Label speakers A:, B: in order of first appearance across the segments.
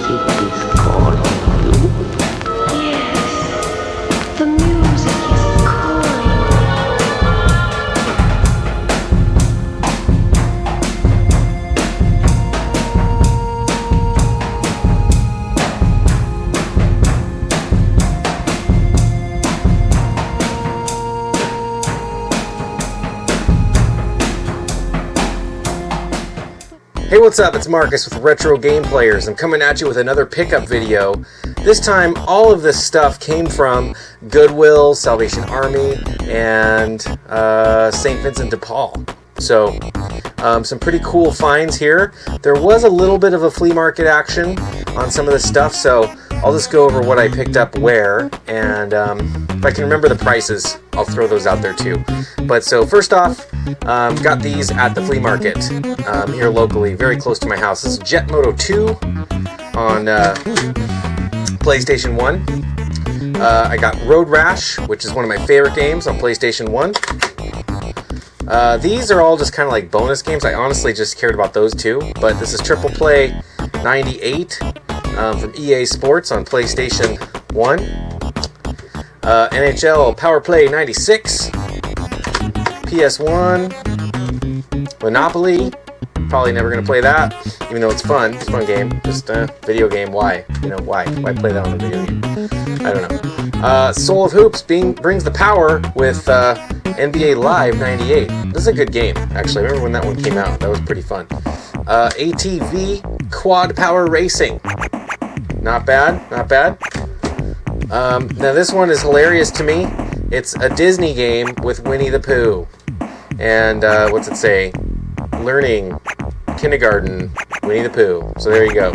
A: is calling you.
B: Yes, the music is calling.
C: Hey, what's up? It's Marcus with Retro Game Players. I'm coming at you with another pickup video. This time, all of this stuff came from Goodwill, Salvation Army, and St. Vincent de Paul. So, some pretty cool finds here. There was a little bit of a flea market action on some of this stuff, so I'll just go over what I picked up where, and if I can remember the prices, I'll throw those out there too. But so first off, got these at the flea market here locally, very close to my house. This is Jet Moto 2 on PlayStation 1. I got Road Rash, which is one of my favorite games on PlayStation 1. These are all just kind of like bonus games. I honestly just cared about those two, but this is Triple Play 98 from EA Sports on PlayStation 1. NHL Power Play 96. PS1. Monopoly. Probably never going to play that, even though it's fun. It's a fun game. Just a video game. Why? You know, why? Why play that on a video game? I don't know. Soul of Hoops brings the power with NBA Live 98. This is a good game, actually. I remember when that one came out. That was pretty fun. ATV Quad Power Racing. Not bad, not bad. Now this one is hilarious to me. It's a Disney game with Winnie the Pooh. And what's it say? Learning Kindergarten Winnie the Pooh. So there you go.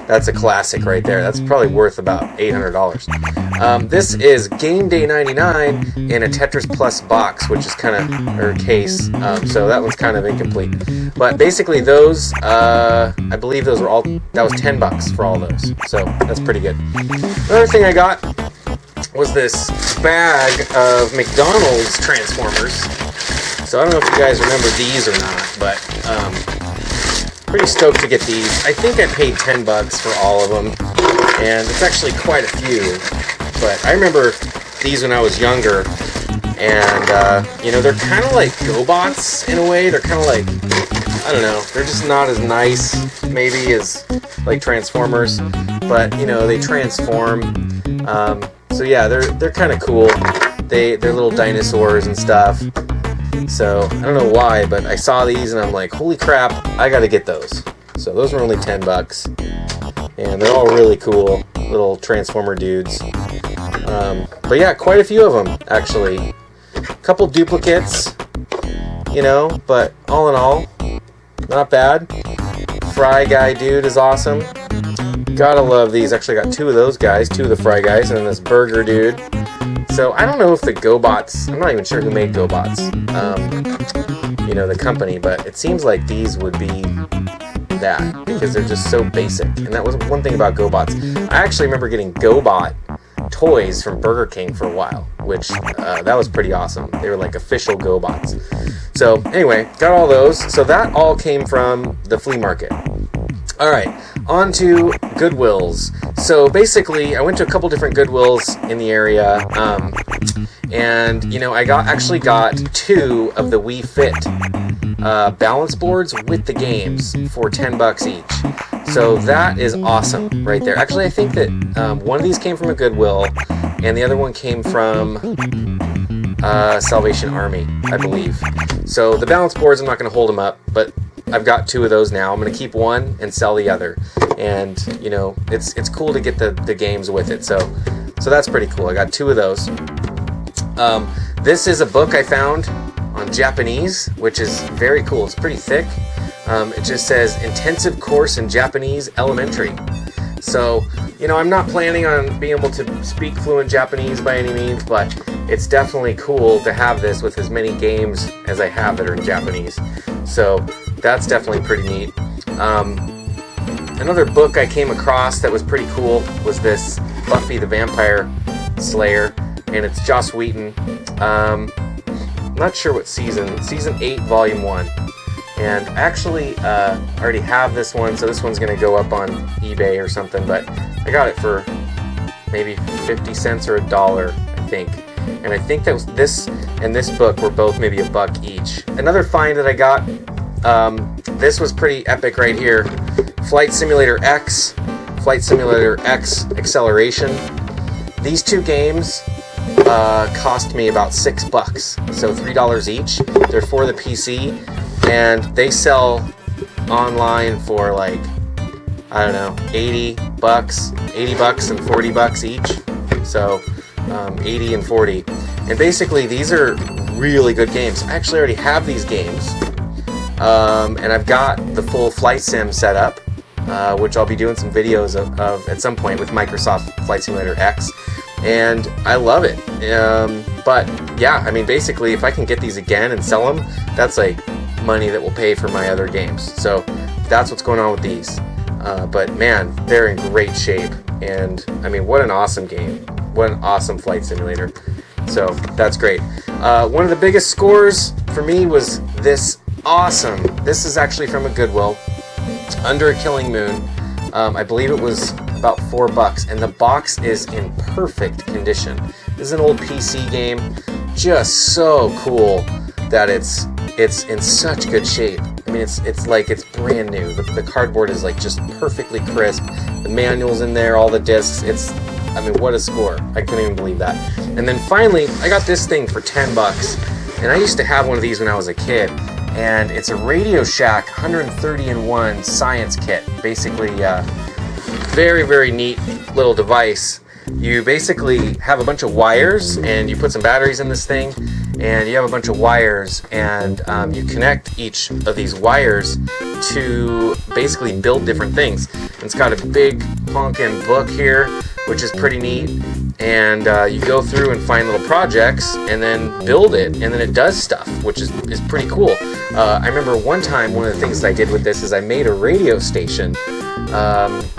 C: That's a classic right there. That's probably worth about $800. This is Game Day 99 in a Tetris Plus box, which is kind of, or case. So that one's kind of incomplete. But basically those, I believe those were all, that was $10 for all those. So that's pretty good. Another thing I got was this bag of McDonald's Transformers. So I don't know if you guys remember these or not, but pretty stoked to get these. I think I paid $10 for all of them, and it's actually quite a few. But I remember these when I was younger, and you know, they're kind of like GoBots in a way. They're kind of like, I don't know, they're just not as nice maybe as like Transformers, but you know, they transform. So yeah, they're kind of cool. They're little dinosaurs and stuff. So I don't know why, but I saw these and I'm like, holy crap, I gotta get those. So those were only $10, and they're all really cool little Transformer dudes. But yeah, quite a few of them actually. A couple duplicates, you know, but all in all, not bad. Fry Guy dude is awesome. Gotta love these. Actually, I got two of those guys, two of the Fry Guys, and then this Burger dude. So I don't know if the GoBots, I'm not even sure who made GoBots, you know, the company, but it seems like these would be that, because they're just so basic. And that was one thing about GoBots. I actually remember getting GoBot toys from Burger King for a while, which that was pretty awesome. They were like official GoBots. So anyway, got all those. So that all came from the flea market. All right, on to Goodwills. So basically, I went to a couple different Goodwills in the area, and you know, I actually got two of the Wii Fit Balance Boards with the games for $10 each. So that is awesome right there. Actually, I think that one of these came from a Goodwill, and the other one came from Salvation Army, I believe. So the balance boards, I'm not going to hold them up, but I've got two of those now. I'm going to keep one and sell the other. And, you know, it's cool to get the games with it. So that's pretty cool. I got two of those. This is a book I found on Japanese, which is very cool. It's pretty thick. It just says Intensive Course in Japanese Elementary. So, you know, I'm not planning on being able to speak fluent Japanese by any means, but it's definitely cool to have this with as many games as I have that are in Japanese. So that's definitely pretty neat. Another book I came across that was pretty cool was this Buffy the Vampire Slayer, and it's Joss Whedon. I'm not sure what season 8, volume 1. And actually, I already have this one, so this one's going to go up on eBay or something, but I got it for maybe 50 cents or $1, I think. And I think that was this and this book were both maybe $1 each. Another find that I got, this was pretty epic right here. Flight Simulator X, Flight Simulator X Acceleration. These two games cost me about $6, so $3 each. They're for the PC, and they sell online for like, I don't know, $80 and $40 each. So 80 and 40. And basically these are really good games. I actually already have these games, and I've got the full flight sim set up, which I'll be doing some videos of at some point with Microsoft Flight Simulator X, and I love it. But yeah, I mean, basically if I can get these again and sell them, that's like money that will pay for my other games. So that's what's going on with these. But man, they're in great shape, and I mean, what an awesome game. What an awesome flight simulator. So that's great. One of the biggest scores for me was this awesome. This is actually from a Goodwill. Under a Killing Moon. I believe it was about $4, and the box is in perfect condition. This is an old PC game. Just so cool that it's in such good shape. I mean, it's like it's brand new. The cardboard is like just perfectly crisp. The manual's in there, all the discs. I mean, what a score. I couldn't even believe that. And then finally, I got this thing for $10. And I used to have one of these when I was a kid. And it's a Radio Shack 130-in-1 science kit. Basically, very, very neat little device. You basically have a bunch of wires, and you put some batteries in this thing, and you have a bunch of wires, and you connect each of these wires to basically build different things. And it's got a big honkin' book here, which is pretty neat, and you go through and find little projects and then build it, and then it does stuff, which is pretty cool. I remember one time, one of the things that I did with this is I made a radio station.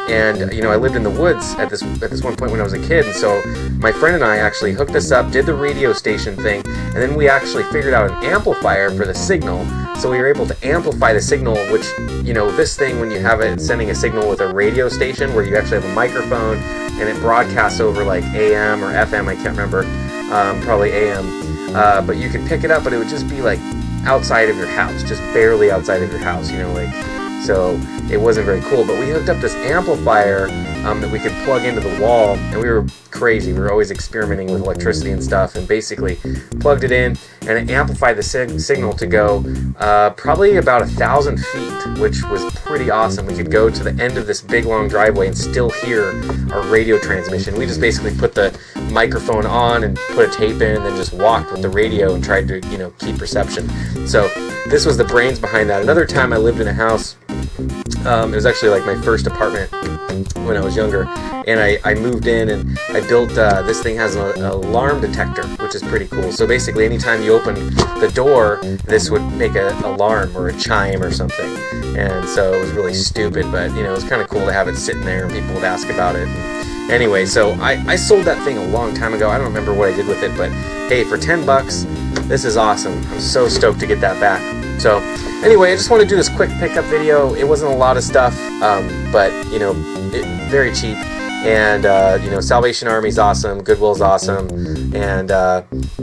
C: And you know, I lived in the woods at this one point when I was a kid, and so my friend and I actually hooked this up, did the radio station thing, and then we actually figured out an amplifier for the signal, so we were able to amplify the signal, which, you know, this thing, when you have it sending a signal with a radio station where you actually have a microphone and it broadcasts over like AM or FM, I can't remember, probably AM, but you could pick it up, but it would just be like outside of your house, just barely outside of your house, you know, like, so it wasn't very cool. But we hooked up this amplifier that we could plug into the wall, and we were crazy. We were always experimenting with electricity and stuff, and basically plugged it in, and it amplified the signal to go probably about 1,000 feet, which was pretty awesome. We could go to the end of this big long driveway and still hear our radio transmission. We just basically put the microphone on and put a tape in, and then just walked with the radio and tried to, you know, keep reception. So this was the brains behind that. Another time I lived in a house, it was actually like my first apartment when I was younger, and I moved in and I built, this thing has an alarm detector, which is pretty cool. So basically anytime you open the door, this would make an alarm or a chime or something. And so it was really stupid, but you know, it was kind of cool to have it sitting there and people would ask about it. And anyway, so I sold that thing a long time ago. I don't remember what I did with it, but hey, for $10, this is awesome. I'm so stoked to get that back. So anyway, I just want to do this quick pickup video. It wasn't a lot of stuff, but you know, very cheap. And you know, Salvation Army's awesome, Goodwill's awesome, and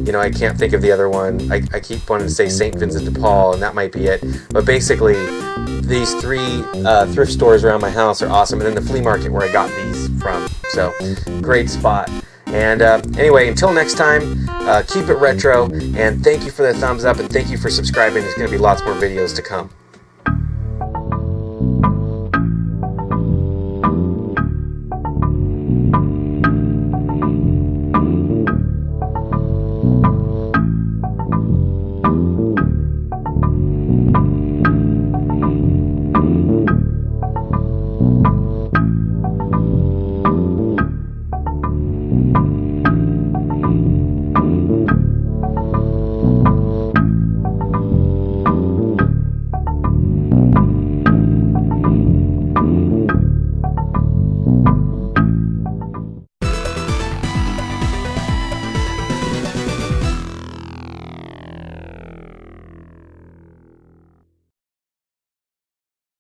C: you know, I can't think of the other one. I keep wanting to say St. Vincent de Paul, and that might be it. But basically, these three thrift stores around my house are awesome, and then the flea market where I got these from. So great spot. And anyway, until next time, keep it retro, and thank you for the thumbs up, and thank you for subscribing. There's going to be lots more videos to come.